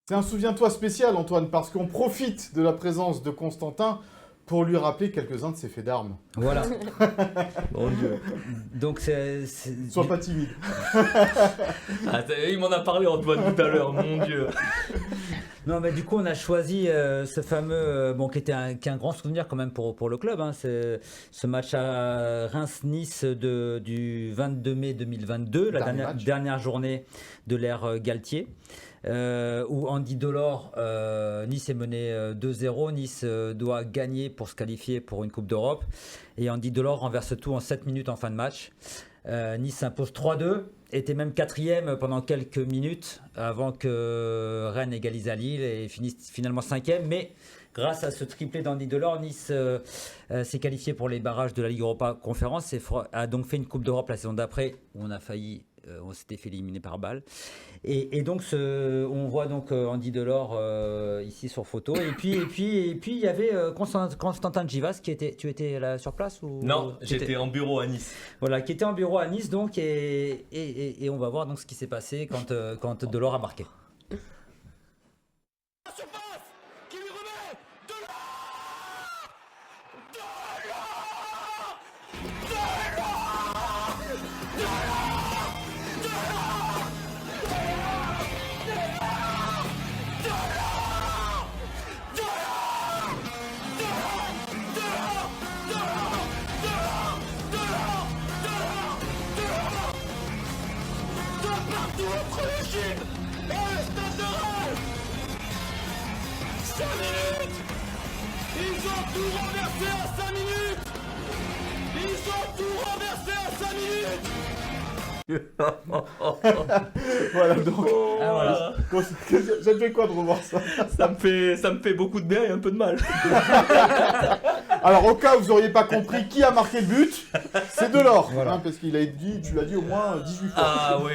C'est un souviens-toi spécial, Antoine, parce qu'on profite de la présence de Constantin pour lui rappeler quelques-uns de ses faits d'armes. Voilà. Mon Dieu. Donc Sois pas timide. Ah, il m'en a parlé Antoine tout à l'heure, mon Dieu. Non, mais du coup, on a choisi ce fameux, qui était qui est un grand souvenir quand même pour le club. Hein, c'est ce match à Reims-Nice du 22 mai 2022, la dernière journée de l'ère Galtier. Où Andy Delors, Nice est mené 2-0, Nice doit gagner pour se qualifier pour une Coupe d'Europe, et Andy Delors renverse tout en 7 minutes en fin de match. Nice s'impose 3-2, était même 4e pendant quelques minutes avant que Rennes égalise à Lille et finisse finalement 5e, mais grâce à ce triplé d'Andy Delors, Nice s'est qualifié pour les barrages de la Ligue Europa Conférence et a donc fait une Coupe d'Europe la saison d'après où on s'était fait éliminer par balle. Et donc, on voit donc Andy Delors ici sur photo. Et puis il y avait Constantin Givas tu étais là sur place ou... Non, j'étais en bureau à Nice. Voilà, qui était en bureau à Nice donc, et on va voir donc ce qui s'est passé quand Delors a marqué. Entre le gym et le stade de Reims. 5 minutes. Ils ont tout renversé à 5 minutes. Ils ont tout renversé à 5 minutes. Voilà, donc. Ah, voilà. Ça te fait quoi de revoir ça? Ça me fait beaucoup de bien et un peu de mal. Alors, au cas où vous n'auriez pas compris qui a marqué le but, c'est Delors. Voilà. Hein, parce qu'il a dit, tu l'as dit au moins 18 fois. Ah oui,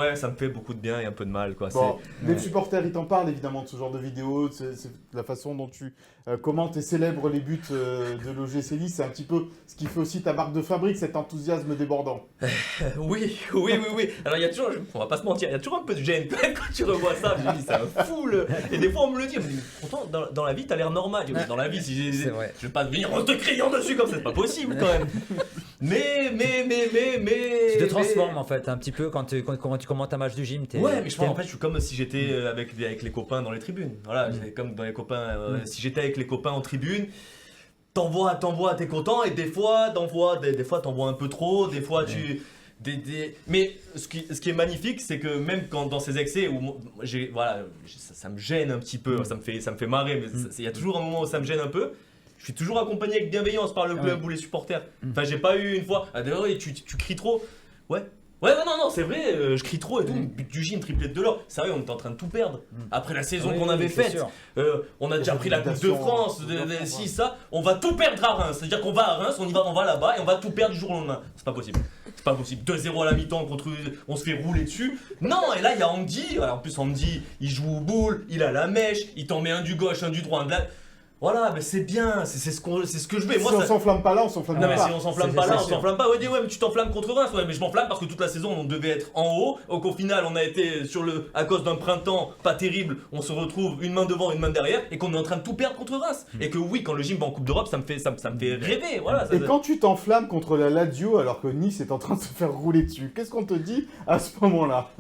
ouais, ça me fait beaucoup de bien et un peu de mal, quoi. Bon, les supporters, ils t'en parlent évidemment de ce genre de vidéos, c'est la façon dont tu commentes et célèbres les buts de l'OGC Nice. C'est un petit peu ce qui fait aussi ta marque de fabrique, cet enthousiasme débordant. Oui. Alors il y a toujours, on va pas se mentir, il y a toujours un peu de gêne quand même quand tu revois ça. Je me dis, c'est un fou. Et des fois on me le dit, mais pourtant dans la vie t'as l'air normal. Je dis, dans la vie, si C'est vrai. je vais pas venir en te criant dessus comme ça, c'est pas possible quand même. Mais. Tu te transformes en fait un petit peu quand tu commentes un match du gym. Ouais, mais en fait, je suis comme si j'étais avec les copains dans les tribunes. Voilà, c'est comme dans les copains. Si j'étais avec les copains en tribune, t'envoies, t'es content, et des fois, des fois, t'envoies un peu trop, des fois, tu. Mais ce qui est magnifique, c'est que même quand dans ces excès où ça me gêne un petit peu, ça me fait marrer, mais il y a toujours un moment où ça me gêne un peu. Je suis toujours accompagné avec bienveillance par le club ou les supporters. Enfin, j'ai pas eu une fois. Ah, d'ailleurs, tu cries trop. Ouais, non, c'est vrai, je crie trop et tout. But du gym, triplé de Delors. Sérieux, on était en train de tout perdre. Après la saison qu'on avait faite, on a déjà pris la Coupe de France, si, ça. On va tout perdre à Reims. C'est-à-dire qu'on va à Reims, on va là-bas et on va tout perdre du jour au lendemain. C'est pas possible. 2-0 à la mi-temps on se fait rouler dessus. Non, et là, il y a Andy. En plus, Andy, il joue au boule, il a la mèche, il t'en met un du gauche, un du droit, un de la... Voilà, mais c'est bien, c'est ce que je veux. Moi, si on s'enflamme pas là, on s'enflamme pas. Non, mais si on s'enflamme pas là, on s'enflamme pas. Ouais, mais tu t'enflammes contre Reims. Ouais, mais je m'enflamme parce que toute la saison, on devait être en haut. Qu'au final, on a été à cause d'un printemps pas terrible, on se retrouve une main devant, une main derrière, et qu'on est en train de tout perdre contre Reims. Et que oui, quand le gym va en Coupe d'Europe, ça me fait rêver. Voilà. Et quand tu t'enflammes contre la Lazio alors que Nice est en train de se faire rouler dessus, qu'est-ce qu'on te dit à ce moment-là?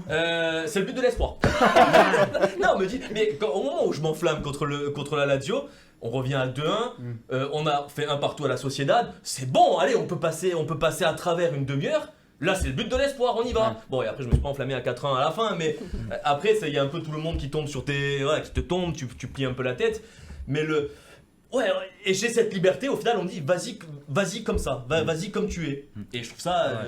C'est le but de l'espoir. Non, me dit, mais au moment où je m'enflamme contre la Lazio, on revient à 2-1, on a fait un partout à la Sociedad, c'est bon, allez, on peut passer à travers une demi-heure. Là, c'est le but de l'espoir, on y va. Ouais. Bon, et après, je me suis pas enflammé à 4-1 à la fin, mais après, il y a un peu tout le monde qui tombe qui te tombe, tu plies un peu la tête. Mais ouais, et j'ai cette liberté, au final, on me dit, vas-y comme ça, vas-y comme tu es. Et je trouve ça,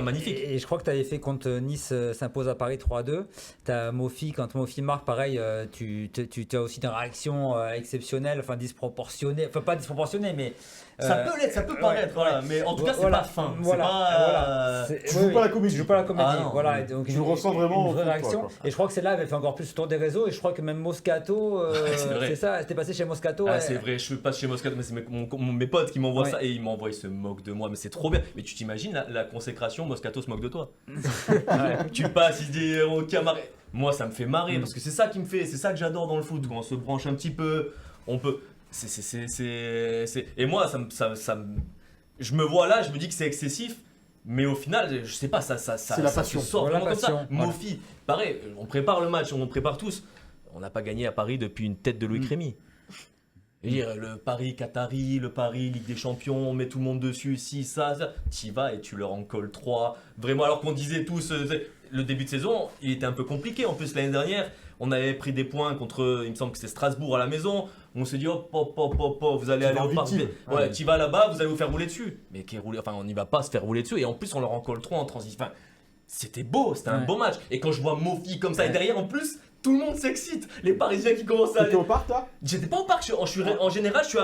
magnifique. Et je crois que tu avais fait quand Nice s'impose à Paris 3-2. Quand Mofi marque, pareil, tu as aussi une réaction exceptionnelle, enfin disproportionnée, enfin pas disproportionnée, mais Ça peut l'être, ça peut paraître, voilà. Mais en tout cas, c'est Voilà, pas fin. voilà. C'est pas. C'est- Tu joues pas la comédie. Tu joues pas la comédie. Ah non, voilà. oui. Donc, Tu le ressens vraiment une au vraie fond de toi, réaction. quoi. Et je crois que celle-là avait fait encore plus le tour des réseaux. Et je crois que même Moscato, c'est vrai. c'est ça, c'était passé chez Moscato. Ah, ouais. c'est vrai, je passe chez Moscato, mais c'est mes potes qui m'envoient Ouais. ça et ils m'envoient, ils se moquent de moi, mais c'est trop bien. Mais tu t'imagines la consécration, Moscato se moque de toi. Tu passes, il se dit ok, marrer. Moi, ça me fait marrer parce que c'est ça qui me fait, c'est ça que j'adore dans le foot, quand on se branche un petit peu, on peut. Et moi, je me vois là, je me dis que c'est excessif. Mais au final, je sais pas, ça la se passion. sort Voilà, vraiment comme ça. passion, voilà. Mofi, pareil, on prépare le match, on prépare tous. On n'a pas gagné à Paris depuis une tête de Louis Crémy. Je veux dire, le Paris Qatari, le Paris Ligue des Champions, on met tout le monde dessus, si, ça. T'y vas et tu leur en colles 3. Vraiment, alors qu'on disait tous, le début de saison, il était un peu compliqué. En plus, l'année dernière, on avait pris des points contre, il me semble que c'est Strasbourg à la maison. On s'est dit, hop, vous allez Tu aller vas en au parc. victime. Ouais, Ouais. tu vas là-bas, vous allez vous faire rouler dessus. Mais on n'y va pas se faire rouler dessus. Et en plus, on leur en colle 3 en transition. Enfin, c'était beau, c'était un Ouais. beau match. Et quand je vois Mofi comme ça, et Ouais. derrière, en plus, tout le monde s'excite. Les Parisiens qui commencent à T'étais au parc, toi? J'étais pas au parc, en général je suis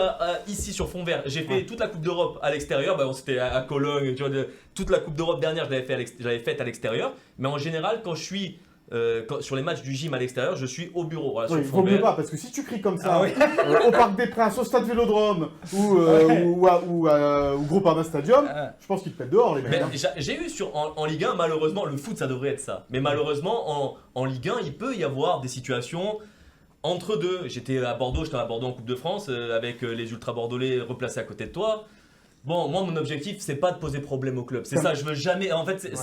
ici sur fond vert. J'ai fait Ouais. toute la Coupe d'Europe à l'extérieur, c'était à Cologne, tu vois, toute la Coupe d'Europe dernière je l'avais faite à l'extérieur. Mais en général quand je suis sur les matchs du gym à l'extérieur, je suis au bureau, voilà, sur Oui, le vaut fond mieux vert. pas, parce que si tu cries comme ça, Ah oui. au Parc des Princes, au Stade Vélodrome ou au Groupama Stadium, Ah. je pense qu'ils te mettent dehors, les mecs. Mais hein. j'ai eu en Ligue 1, malheureusement, le foot ça devrait être ça. Mais malheureusement, en Ligue 1, il peut y avoir des situations entre deux. J'étais à Bordeaux en Coupe de France avec les ultra bordelais replacés à côté de toi. Bon, moi, mon objectif, c'est pas de poser problème au club. C'est ça, je veux jamais. En fait,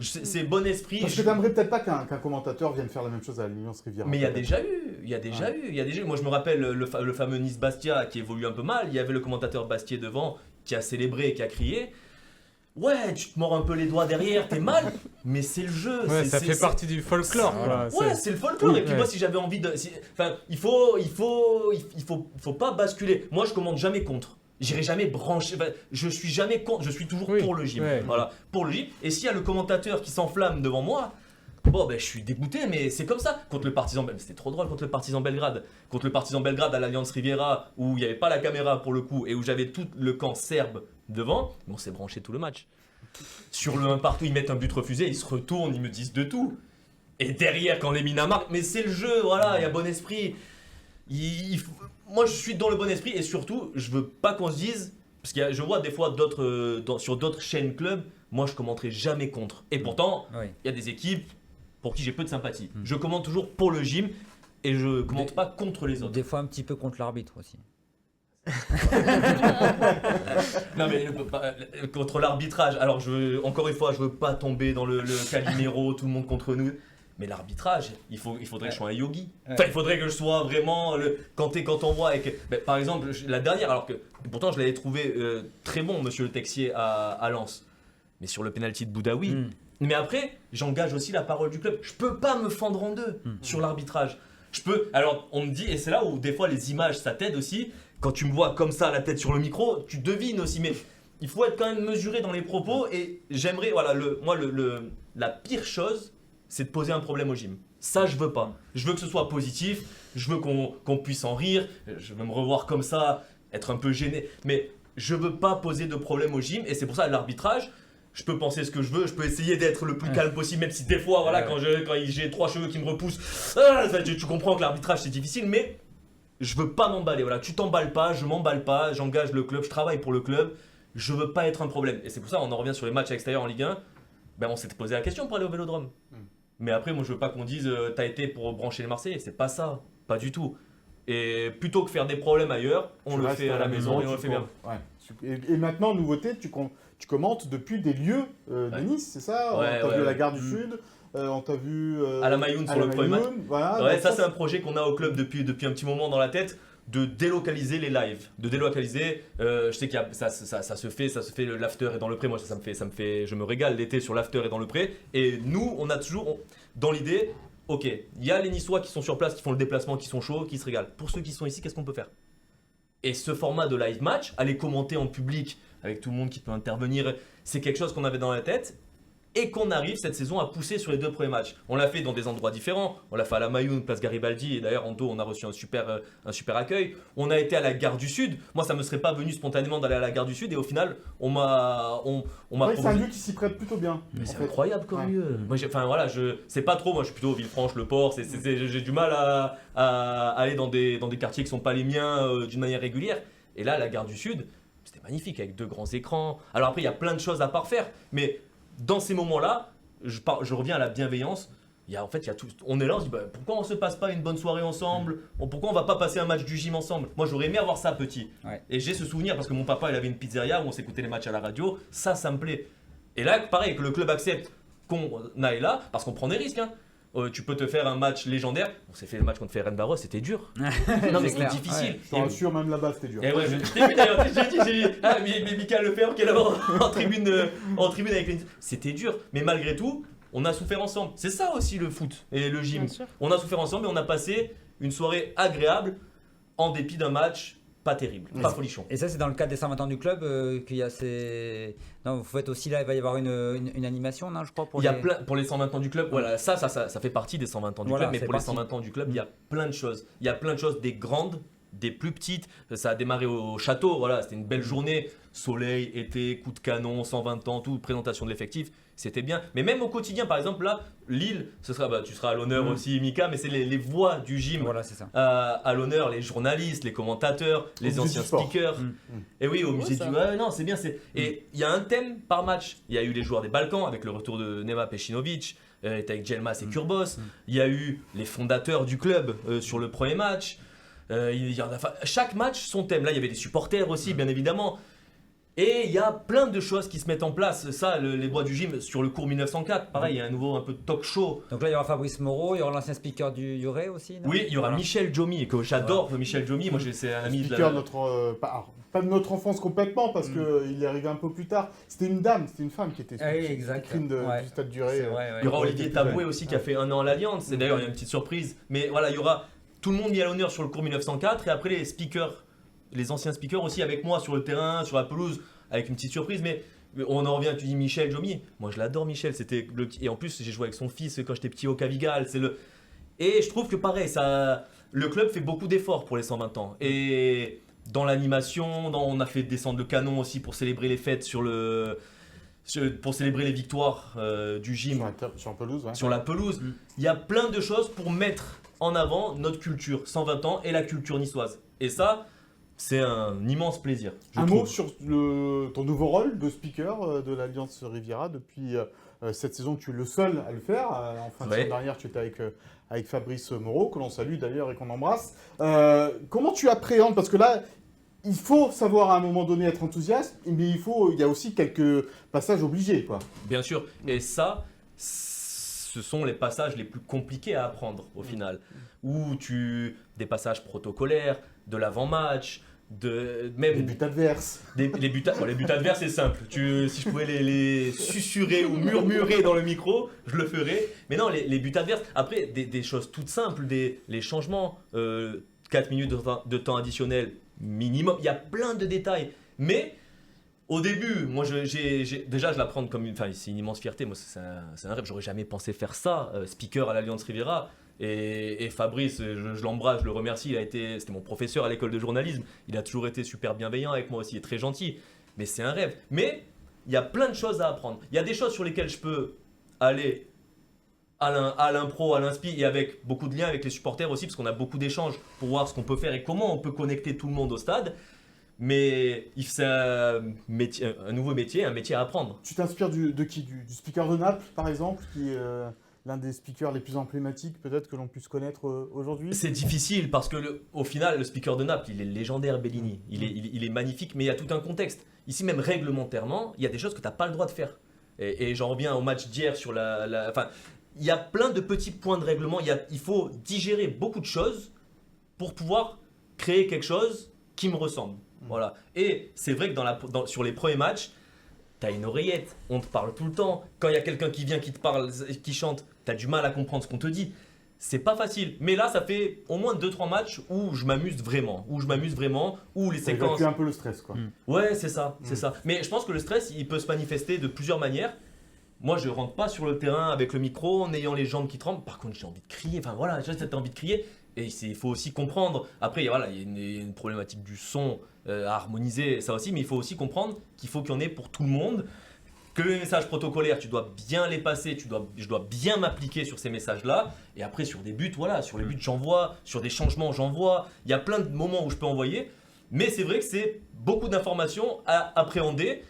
c'est bon esprit. Parce que t'aimerais peut-être pas qu'un commentateur vienne faire la même chose à l'Alliance Riviera. Mais il y a déjà eu. Moi, je me rappelle le fameux Nice Bastia qui évolue un peu mal. Il y avait le commentateur Bastier devant qui a célébré et qui a crié. Ouais, tu te mords un peu les doigts derrière, t'es mal, mais c'est le jeu. Ouais, ça fait partie du folklore. Voilà. quoi. Ouais, c'est le folklore. Oui, et puis ouais. moi, si j'avais envie de, enfin, il faut pas basculer. Moi, je commande jamais contre. J'irai jamais brancher. Enfin, je suis jamais contre. Je suis toujours Oui, pour le gym. ouais. Voilà, pour le gym. Et s'il y a le commentateur qui s'enflamme devant moi. Bon, ben, je suis dégoûté, mais c'est comme ça. Contre le Partizan, c'était trop drôle contre le Partizan Belgrade. Contre le Partizan Belgrade à l'Alliance Riviera, où il n'y avait pas la caméra pour le coup, et où j'avais tout le camp serbe devant, on s'est branché tout le match. Sur le 1 partout, ils mettent un but refusé, ils se retournent, ils me disent de tout. Et derrière, quand les Mina marquent, mais c'est le jeu, voilà, il y a bon esprit. Moi, je suis dans le bon esprit, et surtout, je veux pas qu'on se dise, parce que je vois des fois sur d'autres chaînes clubs, moi, je commenterai jamais contre. Et pourtant, Oui. il y a des équipes pour qui j'ai peu de sympathie. Je commente toujours pour le gym et je commente pas contre les autres. Des fois un petit peu contre l'arbitre aussi. Non mais contre l'arbitrage. Alors encore une fois, je veux pas tomber dans le Calimero, tout le monde contre nous. Mais l'arbitrage, il faudrait que je sois un yogi. Enfin, il faudrait que je sois vraiment quand on voit avec. Par exemple, la dernière, alors que pourtant je l'avais trouvé très bon, Monsieur le Texier à Lens. Mais sur le penalty de Boudaoui. Mais après, j'engage aussi la parole du club. Je peux pas me fendre en deux sur l'arbitrage. Alors, on me dit, et c'est là où des fois les images ça t'aide aussi. Quand tu me vois comme ça, la tête sur le micro, tu devines aussi. Mais il faut être quand même mesuré dans les propos. Et j'aimerais, voilà, la pire chose, c'est de poser un problème au gym. Ça, je veux pas. Je veux que ce soit positif. Je veux qu'on puisse en rire. Je veux me revoir comme ça, être un peu gêné. Mais je veux pas poser de problème au gym. Et c'est pour ça l'arbitrage. Je peux penser ce que je veux, je peux essayer d'être le plus calme possible, même si des fois, voilà, quand j'ai 3 cheveux qui me repoussent, tu comprends que l'arbitrage c'est difficile, mais je veux pas m'emballer. Voilà, tu t'emballes pas, je m'emballe pas, j'engage le club, je travaille pour le club, je veux pas être un problème. Et c'est pour ça, on en revient sur les matchs extérieurs en Ligue 1, on s'était posé la question pour aller au Vélodrome. Mais après, moi je veux pas qu'on dise t'as été pour brancher les Marseillais, c'est pas ça, pas du tout. Et plutôt que faire des problèmes ailleurs, on le fait à la maison et on le fait bien. Ouais. Et maintenant, nouveauté, tu commentes depuis des lieux de Nice, c'est ça? Ouais, On t'a vu à la ouais. gare du Sud, on t'a vu À la Mayoun sur le premier match. Voilà, Ouais, donc ça c'est un projet qu'on a au club depuis un petit moment dans la tête, de délocaliser les lives, de délocaliser. Je sais qu'il y a, ça se fait, l'after est dans le pré. Moi ça me fait, je me régale l'été sur l'after et dans le pré. Et nous, on a toujours dans l'idée, ok, il y a les Niçois qui sont sur place, qui font le déplacement, qui sont chauds, qui se régalent. Pour ceux qui sont ici, qu'est-ce qu'on peut faire? Et ce format de live match, aller commenter en public avec tout le monde qui peut intervenir, c'est quelque chose qu'on avait dans la tête. et qu'on arrive cette saison à pousser sur les 2 premiers matchs. On l'a fait dans des endroits différents. On l'a fait à la Mayoun, place Garibaldi, et d'ailleurs en dos on a reçu un super accueil. On a été à la Gare du Sud. Moi ça me serait pas venu spontanément d'aller à la Gare du Sud, et au final on m'a C'est un lieu qui s'y prête plutôt bien. Mais c'est en fait. incroyable comme lieu. Moi, je sais pas trop. Moi, je suis plutôt Villefranche, Le Port. J'ai du mal à aller dans des quartiers qui sont pas les miens d'une manière régulière. Et là, la Gare du Sud, c'était magnifique avec 2 grands écrans. Alors après, il y a plein de choses à parfaire, mais dans ces moments-là, je reviens à la bienveillance. En fait, il y a tout. On est là, on se dit pourquoi on se passe pas une bonne soirée ensemble? Pourquoi on va pas passer un match du gym ensemble? Moi, j'aurais aimé avoir ça petit. Ouais. Et j'ai ce souvenir parce que mon papa, il avait une pizzeria où on s'écoutait les matchs à la radio. Ça me plaît. Et là, pareil, que le club accepte qu'on aille là, parce qu'on prend des risques. Hein. Tu peux te faire un match légendaire. On s'est fait le match contre Ferencváros, c'était dur. Non, mais c'était clair. difficile. Ouais. Je te rassure, même là-bas, c'était dur. Et ouais, je t'ai vu d'ailleurs, j'ai dit, mais Michael Lefebvre qui est là-bas en tribune avec les... C'était dur, mais malgré tout, on a souffert ensemble. C'est ça aussi le foot et le gym. On a souffert ensemble et on a passé une soirée agréable en dépit d'un match pas terrible, pas folichon. Et ça, c'est dans le cadre des 120 ans du club qu'il y a ces. Non, vous faites aussi là, il va y avoir une animation, non, je crois, pour il y a plein, pour les 120 ans du club, voilà, ça fait partie des 120 ans du Voilà, club, mais c'est pour parti. les 120 ans du club, il y a plein de choses. Il y a plein de choses, des grandes, des plus petites. Ça a démarré au château, voilà, c'était une belle journée. Soleil, été, coup de canon, 120 ans, tout, présentation de l'effectif, c'était bien. Mais même au quotidien, par exemple, là, Lille, ce sera, tu seras à l'honneur aussi, Mika, mais c'est les voix du gym Voilà, c'est ça. à l'honneur, les journalistes, les commentateurs, les musée anciens du sport. speakers. Et oui, au musée ça. du... Ouais, non, c'est bien. Et il y a un thème par match. Il y a eu les joueurs des Balkans, avec le retour de Nema Pecinovic, avec Djelmas et Kurbos. Il y a eu les fondateurs du club sur le premier match. Chaque match, son thème. Là, il y avait des supporters aussi, bien évidemment. Et il y a plein de choses qui se mettent en place. Ça, les voix du gym sur le cours 1904, pareil, il y a un nouveau un peu de talk show. Donc là, il y aura Fabrice Moreau, il y aura l'ancien speaker du Yoré aussi. Non, Oui, il y aura Voilà. Michel Jomy, que j'adore. Michel Jomy, moi c'est un ami de Speaker la... de notre, pas de notre enfance complètement, parce qu'il est arrivé un peu plus tard. C'était une dame, c'était une femme qui était Ah oui, exact. speakerine Ouais. du Stade du Ré. C'est vrai, ouais. Il y aura Ouais, Olivier ouais. Taboué aussi qui a fait 1 an à l'Alliance. Et d'ailleurs, il y a une petite surprise. Mais voilà, il y aura tout le monde mis à l'honneur sur le cours 1904. Et après, les speakers, les anciens speakers aussi avec moi sur le terrain, sur la pelouse, avec une petite surprise. Mais on en revient, tu dis Michel Jomy. Moi, je l'adore, Michel. C'était le petit... Et en plus, j'ai joué avec son fils quand j'étais petit au Cavigal. Et je trouve que pareil, le club fait beaucoup d'efforts pour les 120 ans. Et dans l'animation, on a fait descendre le canon aussi pour célébrer les fêtes pour célébrer les victoires du gym Sur la pelouse, ouais. sur la pelouse. Il y a plein de choses pour mettre en avant notre culture 120 ans et la culture niçoise. Et ça, c'est un immense plaisir. je Un trouve. mot sur ton nouveau rôle de speaker de l'Alliance Riviera depuis cette saison. Tu es le seul à le faire. En fin de Ouais. saison dernière, tu étais avec Fabrice Moreau, que l'on salue d'ailleurs et qu'on embrasse. Comment tu appréhendes, parce que là, il faut savoir à un moment donné être enthousiaste, mais il y a aussi quelques passages obligés, quoi. Bien sûr. Et ça, ce sont les passages les plus compliqués à apprendre au final. Où des passages protocolaires, de l'avant-match, même Les buts adverses. les buts adverses, c'est simple. Si je pouvais les susurrer ou murmurer dans le micro, je le ferais. Mais non, les buts adverses. Après, des choses toutes simples, les changements, 4 minutes de temps additionnel minimum. Il y a plein de détails. Mais au début, moi, déjà, je l'apprends comme c'est une immense fierté. Moi, c'est un rêve. J'aurais jamais pensé faire ça. Speaker à l'Alliance Riviera. Et Fabrice, je l'embrasse, je le remercie. C'était mon professeur à l'école de journalisme. Il a toujours été super bienveillant avec moi aussi et très gentil. Mais c'est un rêve. Mais il y a plein de choses à apprendre. Il y a des choses sur lesquelles je peux aller à l'impro, à l'inspi et avec beaucoup de liens avec les supporters aussi, parce qu'on a beaucoup d'échanges pour voir ce qu'on peut faire et comment on peut connecter tout le monde au stade. Mais c'est un nouveau métier, un métier à apprendre. Tu t'inspires de qui du speaker de Naples, par exemple, qui est l'un des speakers les plus emblématiques, peut-être, que l'on puisse connaître aujourd'hui. C'est difficile parce que au final, le speaker de Naples, il est légendaire, Bellini. Il est magnifique, mais il y a tout un contexte. Ici, même réglementairement, il y a des choses que tu n'as pas le droit de faire. Et j'en reviens au match d'hier sur il y a plein de petits points de règlement. Il faut digérer beaucoup de choses pour pouvoir créer quelque chose qui me ressemble. Voilà. Et c'est vrai que sur les premiers matchs, tu as une oreillette, on te parle tout le temps. Quand il y a quelqu'un qui vient, qui te parle, qui chante, tu as du mal à comprendre ce qu'on te dit. C'est pas facile. Mais là, ça fait au moins 2-3 matchs où je m'amuse vraiment. Où les Ça séquences... évacue un peu le stress, quoi. Ouais, c'est ça, c'est ça. Mais je pense que le stress, il peut se manifester de plusieurs manières. Moi, je rentre pas sur le terrain avec le micro en ayant les jambes qui tremblent. Par contre, j'ai envie de crier. Enfin voilà, j'ai cette envie de crier. Et il faut aussi comprendre. Après, voilà, il y a une problématique du son à harmoniser, ça aussi. Mais il faut aussi comprendre qu'il faut qu'il y en ait pour tout le monde. Que les messages protocolaires, tu dois bien les passer. Je dois bien m'appliquer sur ces messages-là. Et après, sur des buts, voilà, sur les buts, j'envoie. Sur des changements, j'envoie. Il y a plein de moments où je peux envoyer. Mais c'est vrai que c'est beaucoup d'informations à appréhender.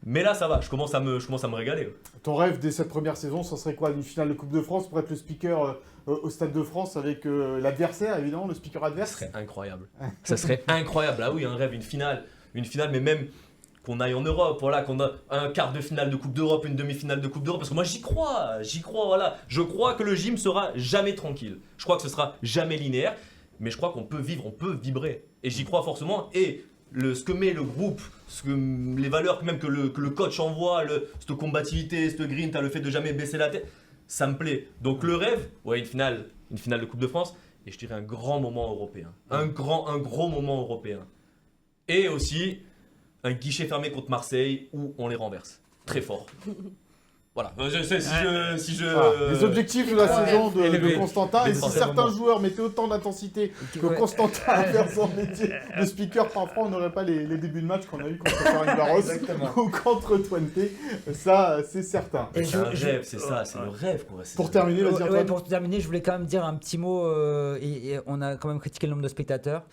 Mais là, ça va, je commence à me régaler. Ton rêve dès cette première saison, ça serait quoi? Une finale de Coupe de France pour être le speaker au Stade de France avec l'adversaire, évidemment, le speaker adverse? Ça serait incroyable. Ça serait incroyable. Ah oui, un rêve, une finale, mais même qu'on aille en Europe, voilà, qu'on a un quart de finale de Coupe d'Europe, une demi-finale de Coupe d'Europe, parce que moi j'y crois, voilà. Je crois que le gym sera jamais tranquille. Je crois que ce sera jamais linéaire, mais je crois qu'on peut vivre, on peut vibrer. Et j'y crois forcément. Et ce que met le groupe, les valeurs même que le coach envoie, cette combativité, cette grinta, le fait de jamais baisser la tête, ça me plaît. Donc le rêve, ouais, une finale de Coupe de France, et je dirais un grand moment européen. Un gros moment européen. Et aussi un guichet fermé contre Marseille où on les renverse. Très fort. Voilà, je sais si je... Les objectifs de la saison de Constantin, et si forcément. certains joueurs mettaient autant d'intensité que Constantin a fait son métier de speaker, parfois on n'aurait pas les débuts de match qu'on a eu contre Ferencváros ou contre Twente, ça c'est certain. Et C'est un rêve, c'est ça, c'est le rêve. Quoi. Pour terminer, vas-y Antoine. Pour terminer, je voulais quand même dire un petit mot, et on a quand même critiqué le nombre de spectateurs,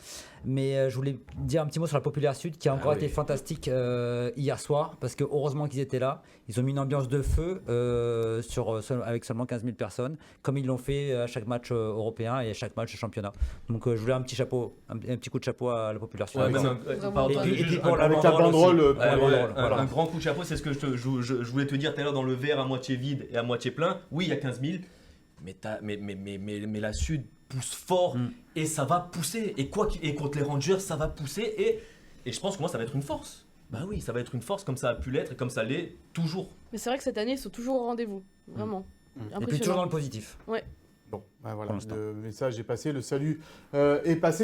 mais je voulais dire un petit mot sur la Populaire Sud qui a encore été fantastique hier soir, parce que heureusement qu'ils étaient là, ils ont mis une ambiance de feu avec seulement 15 000 personnes, comme ils l'ont fait à chaque match européen et à chaque match de championnat. Donc je voulais un petit coup de chapeau à la Populaire Sud. Ouais, Et puis pour Avec un banderole. Un grand coup de chapeau, c'est ce que je voulais te dire tout à l'heure dans le verre à moitié vide et à moitié plein. Oui, il y a 15 000, mais la Sud pousse fort et ça va pousser. Et contre les Rangers, ça va pousser et je pense que moi, ça va être une force. Bah oui, ça va être une force comme ça a pu l'être et comme ça l'est toujours. Mais c'est vrai que cette année, ils sont toujours au rendez-vous. Vraiment. Et puis toujours dans le positif. Bon, bah voilà, le message est passé, le salut est passé.